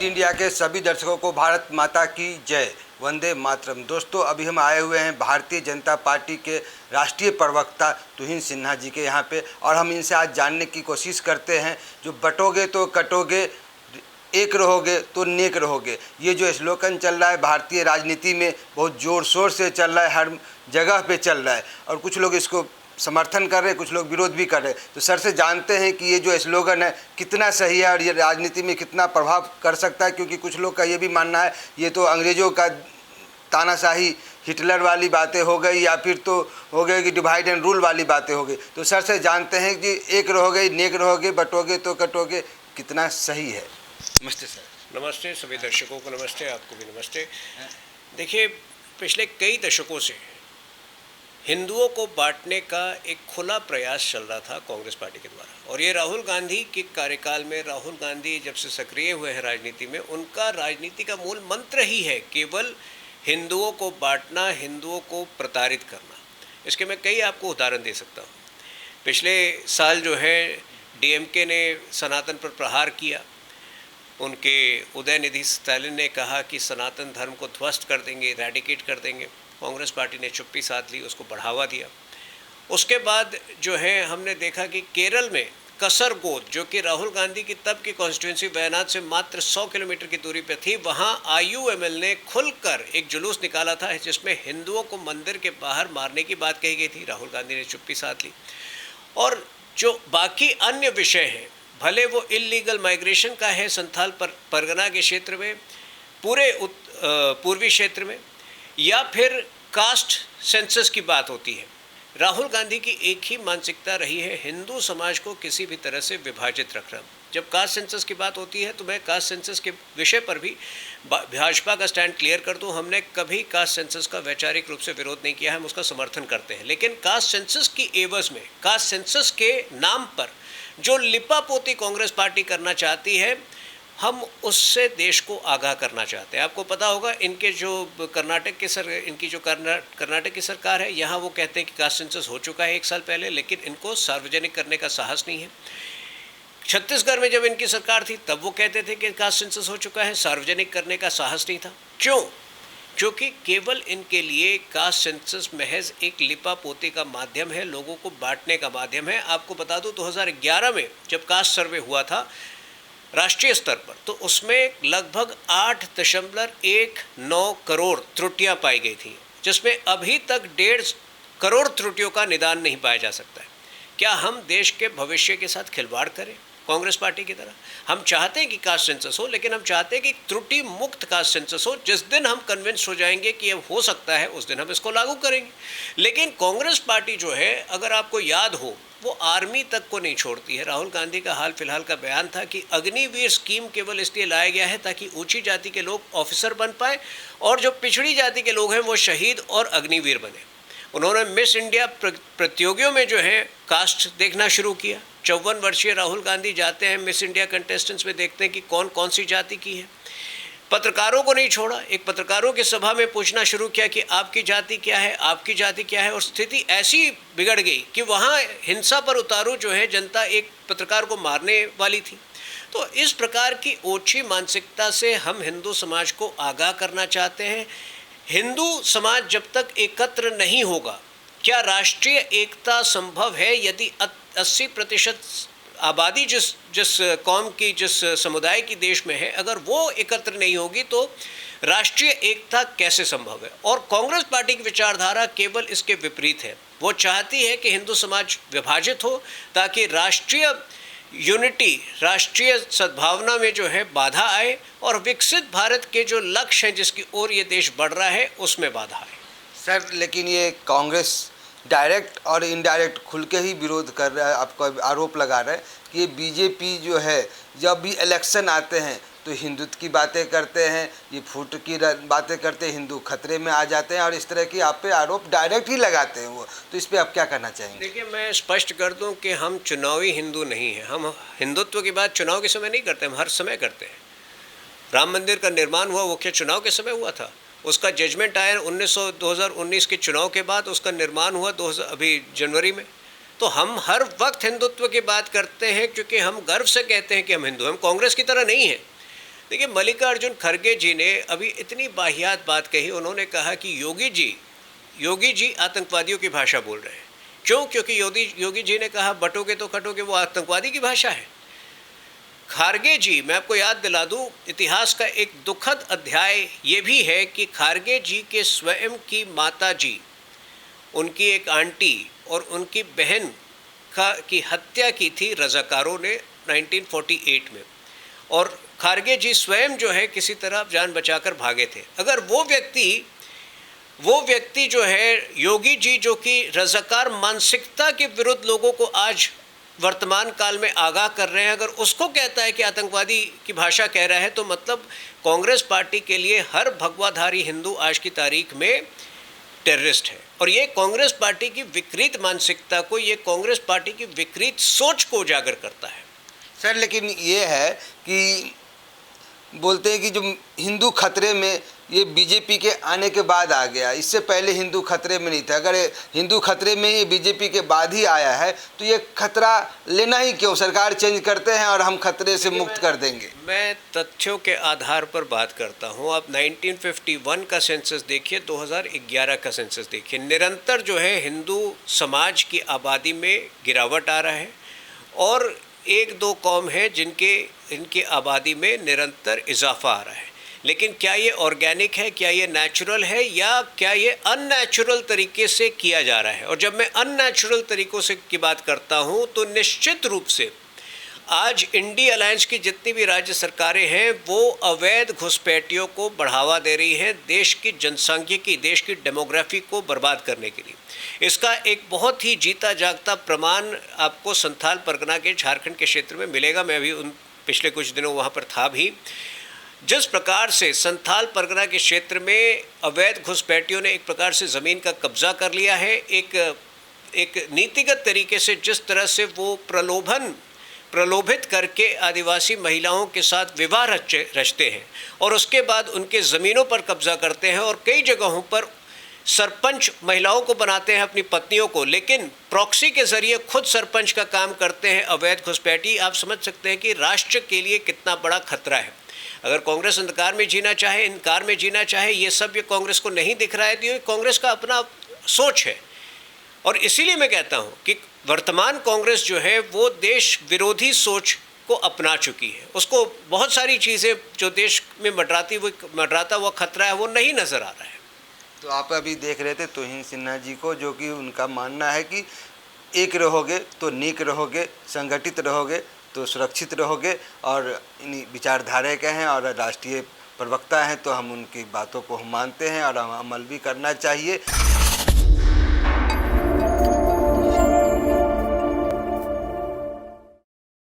India के सभी दर्शकों को भारत माता की जय, वंदे मातरम। दोस्तों, अभी हम आए हुए हैं भारतीय जनता पार्टी के राष्ट्रीय प्रवक्ता तुहिन सिन्हा जी के यहाँ पे, और हम इनसे आज जानने की कोशिश करते हैं, जो बटोगे तो कटोगे, एक रहोगे तो नेक रहोगे, ये जो स्लोगन चल रहा है भारतीय राजनीति में, बहुत ज़ोर शोर से चल रहा है, हर जगह पे चल रहा है, और कुछ लोग इसको समर्थन कर रहे हैं, कुछ लोग विरोध भी कर रहे हैं। तो सर से जानते हैं कि ये जो स्लोगन है कितना सही है और ये राजनीति में कितना प्रभाव कर सकता है, क्योंकि कुछ लोग का ये भी मानना है ये तो अंग्रेज़ों का तानाशाही, हिटलर वाली बातें हो गई, या फिर तो हो गई कि डिवाइड एंड रूल वाली बातें हो गई। तो सर से जानते हैं कि एक रहोगे नेक रहोगे, बटोगे तो कटोगे, कितना सही है। नमस्ते सर। नमस्ते सभी दर्शकों को नमस्ते, आपको भी नमस्ते। देखिए, पिछले कई दशकों से हिंदुओं को बांटने का एक खुला प्रयास चल रहा था कांग्रेस पार्टी के द्वारा, और ये राहुल गांधी के कार्यकाल में, राहुल गांधी जब से सक्रिय हुए हैं राजनीति में, उनका राजनीति का मूल मंत्र ही है केवल हिंदुओं को बांटना, हिंदुओं को प्रताड़ित करना। इसके मैं कई आपको उदाहरण दे सकता हूँ। पिछले साल जो है डीएमके ने सनातन पर प्रहार किया, उनके उदयनिधि स्टालिन ने कहा कि सनातन धर्म को ध्वस्त कर देंगे, इरेडिकेट कर देंगे। कांग्रेस पार्टी ने चुप्पी साध ली, उसको बढ़ावा दिया। उसके बाद जो है हमने देखा कि केरल में कसरगोद, जो कि राहुल गांधी की तब की कॉन्स्टिट्यूंसी बयानात से मात्र 100 किलोमीटर की दूरी पर थी, वहाँ आईयूएमएल ने खुलकर एक जुलूस निकाला था जिसमें हिंदुओं को मंदिर के बाहर मारने की बात कही गई थी। राहुल गांधी ने चुप्पी साध ली। और जो बाकी अन्य विषय हैं, भले वो इलीगल माइग्रेशन का है संथाल परगना के क्षेत्र में, पूरे पूर्वी क्षेत्र में, या फिर कास्ट सेंसस की बात होती है, राहुल गांधी की एक ही मानसिकता रही है, हिंदू समाज को किसी भी तरह से विभाजित रखना। जब कास्ट सेंसस की बात होती है तो मैं कास्ट सेंसस के विषय पर भी भाजपा का स्टैंड क्लियर कर दूं, हमने कभी कास्ट सेंसस का वैचारिक रूप से विरोध नहीं किया है, हम उसका समर्थन करते हैं। लेकिन कास्ट सेंसस की एवज में, कास्ट सेंसस के नाम पर जो लिपापोती कांग्रेस पार्टी करना चाहती है, हम उससे देश को आगाह करना चाहते हैं। आपको पता होगा, इनके जो कर्नाटक की सरकार है, यहाँ वो कहते हैं कि कास्ट सेंसस हो चुका है 1 साल पहले, लेकिन इनको सार्वजनिक करने का साहस नहीं है। छत्तीसगढ़ में जब इनकी सरकार थी तब वो कहते थे कि कास्ट सेंसस हो चुका है, सार्वजनिक करने का साहस नहीं था। क्यों? क्योंकि केवल इनके लिए कास्ट सेंसस महज एक लिपापोती का माध्यम है, लोगों को बांटने का माध्यम है। आपको बता दूं, 2011 में जब कास्ट सर्वे हुआ था राष्ट्रीय स्तर पर, तो उसमें लगभग 8.19 करोड़ त्रुटियां पाई गई थी, जिसमें अभी तक 1.5 करोड़ त्रुटियों का निदान नहीं पाया जा सकता है। क्या हम देश के भविष्य के साथ खिलवाड़ करें कांग्रेस पार्टी की तरह? हम चाहते हैं कि कास्ट सेंसस हो, लेकिन हम चाहते हैं कि त्रुटि मुक्त कास्ट सेंसस हो। जिस दिन हम कन्विंस हो जाएंगे कि अब हो सकता है, उस दिन हम इसको लागू करेंगे। लेकिन कांग्रेस पार्टी जो है, अगर आपको याद हो, वो आर्मी तक को नहीं छोड़ती है। राहुल गांधी का हाल फिलहाल का बयान था कि अग्निवीर स्कीम केवल इसलिए लाया गया है ताकि ऊंची जाति के लोग ऑफिसर बन पाए और जो पिछड़ी जाति के लोग हैं वो शहीद और अग्निवीर बने। उन्होंने मिस इंडिया प्रतियोगियों में जो है कास्ट देखना शुरू किया। 54 वर्षीय राहुल गांधी जाते हैं मिस इंडिया कंटेस्टेंट्स में, देखते हैं कि कौन कौन सी जाति की है। पत्रकारों को नहीं छोड़ा, एक पत्रकारों की सभा में पूछना शुरू किया कि आपकी जाति क्या है, आपकी जाति क्या है, और स्थिति ऐसी बिगड़ गई कि वहाँ हिंसा पर उतारू जो है जनता एक पत्रकार को मारने वाली थी। तो इस प्रकार की ओछी मानसिकता से हम हिंदू समाज को आगाह करना चाहते हैं। हिंदू समाज जब तक एकत्र नहीं होगा, क्या राष्ट्रीय एकता संभव है? यदि 80% आबादी जिस कौम की, जिस समुदाय की देश में है, अगर वो एकत्र नहीं होगी तो राष्ट्रीय एकता कैसे संभव है? और कांग्रेस पार्टी की विचारधारा केवल इसके विपरीत है। वो चाहती है कि हिंदू समाज विभाजित हो ताकि राष्ट्रीय यूनिटी, राष्ट्रीय सद्भावना में जो है बाधा आए, और विकसित भारत के जो लक्ष्य हैं जिसकी ओर ये देश बढ़ रहा है उसमें बाधा आए। सर, लेकिन ये कांग्रेस डायरेक्ट और इनडायरेक्ट खुल के ही विरोध कर रहा है, आपको आरोप लगा रहा है कि ये बीजेपी जो है, जब भी इलेक्शन आते हैं तो हिंदुत्व की बातें करते हैं, ये फूट की बातें करते हैं, हिंदू खतरे में आ जाते हैं, और इस तरह की आप पे आरोप डायरेक्ट ही लगाते हैं वो। तो इस पर आप क्या कहना चाहेंगे? देखिए, मैं स्पष्ट कर दूं कि हम चुनावी हिंदू नहीं हैं। हम हिंदुत्व की बात चुनाव के समय नहीं करते, हम हर समय करते हैं। राम मंदिर का निर्माण हुआ, वो क्या चुनाव के समय हुआ था? उसका जजमेंट आया 2019 के चुनाव के बाद, उसका निर्माण हुआ अभी जनवरी में। तो हम हर वक्त हिंदुत्व की बात करते हैं क्योंकि हम गर्व से कहते हैं कि हम हिंदू हैं, हम कांग्रेस की तरह नहीं हैं। देखिए, मल्लिकार्जुन खड़गे जी ने अभी इतनी वाहियात बात कही। उन्होंने कहा कि योगी जी आतंकवादियों की भाषा बोल रहे हैं। क्यों? क्योंकि योगी जी ने कहा बटोगे तो कटोगे, वो आतंकवादी की भाषा है। खारगे जी, मैं आपको याद दिला दूं, इतिहास का एक दुखद अध्याय ये भी है कि खारगे जी के स्वयं की माता जी, उनकी एक आंटी और उनकी बहन की हत्या की थी रजाकारों ने 1948 में, और खारगे जी स्वयं जो है किसी तरह जान बचाकर भागे थे। अगर वो व्यक्ति जो है योगी जी, जो कि रजाकार मानसिकता के विरुद्ध लोगों को आज वर्तमान काल में आगाह कर रहे हैं, अगर उसको कहता है कि आतंकवादी की भाषा कह रहा है, तो मतलब कांग्रेस पार्टी के लिए हर भगवाधारी हिंदू आज की तारीख में टेररिस्ट है। और ये कांग्रेस पार्टी की विकृत मानसिकता को, ये कांग्रेस पार्टी की विकृत सोच को उजागर करता है। सर, लेकिन ये है कि बोलते हैं कि जो हिंदू खतरे में ये बीजेपी के आने के बाद आ गया, इससे पहले हिंदू खतरे में नहीं था। अगर हिंदू खतरे में ये बीजेपी के बाद ही आया है तो ये खतरा लेना ही क्यों? सरकार चेंज करते हैं और हम खतरे से मुक्त कर देंगे। मैं तथ्यों के आधार पर बात करता हूँ। आप 1951 का सेंसस देखिए, 2011 का सेंसस देखिए, निरंतर जो है हिंदू समाज की आबादी में गिरावट आ रहा है, और एक दो कौम है इनकी आबादी में निरंतर इजाफा आ रहा है। लेकिन क्या ये ऑर्गेनिक है, क्या ये नेचुरल है, या क्या ये अननेचुरल तरीके से किया जा रहा है? और जब मैं अननेचुरल तरीक़ों से की बात करता हूँ तो निश्चित रूप से आज इंडी अलायंस की जितनी भी राज्य सरकारें हैं वो अवैध घुसपैठियों को बढ़ावा दे रही हैं, देश की जनसांख्यिकी, देश की डेमोग्राफी को बर्बाद करने के लिए। इसका एक बहुत ही जीता जागता प्रमाण आपको संथाल परगना के झारखंड के क्षेत्र में मिलेगा। मैं भी पिछले कुछ दिनों वहाँ पर था भी। जिस प्रकार से संथाल परगना के क्षेत्र में अवैध घुसपैठियों ने एक प्रकार से ज़मीन का कब्जा कर लिया है, एक नीतिगत तरीके से जिस तरह से वो प्रलोभित करके आदिवासी महिलाओं के साथ विवाह रचते हैं और उसके बाद उनके ज़मीनों पर कब्जा करते हैं, और कई जगहों पर सरपंच महिलाओं को बनाते हैं अपनी पत्नियों को, लेकिन प्रॉक्सी के ज़रिए खुद सरपंच का काम करते हैं अवैध घुसपैठी। आप समझ सकते हैं कि राष्ट्र के लिए कितना बड़ा खतरा है। अगर कांग्रेस अंधकार में जीना चाहे, इनकार में जीना चाहे, ये सब ये कांग्रेस को नहीं दिख रहा है, तो ये कांग्रेस का अपना सोच है। और इसीलिए मैं कहता हूँ कि वर्तमान कांग्रेस जो है वो देश विरोधी सोच को अपना चुकी है। उसको बहुत सारी चीज़ें जो देश में मंडराता हुआ खतरा है वो नहीं नज़र आ रहा है। तो आप अभी देख रहे थे तुहिन सिन्हा जी को, जो कि उनका मानना है कि एक रहोगे तो नीक रहोगे, संगठित रहोगे तो सुरक्षित रहोगे, और इन विचारधारा के हैं और राष्ट्रीय प्रवक्ता हैं, तो हम उनकी बातों को हम मानते हैं और हम अमल भी करना चाहिए।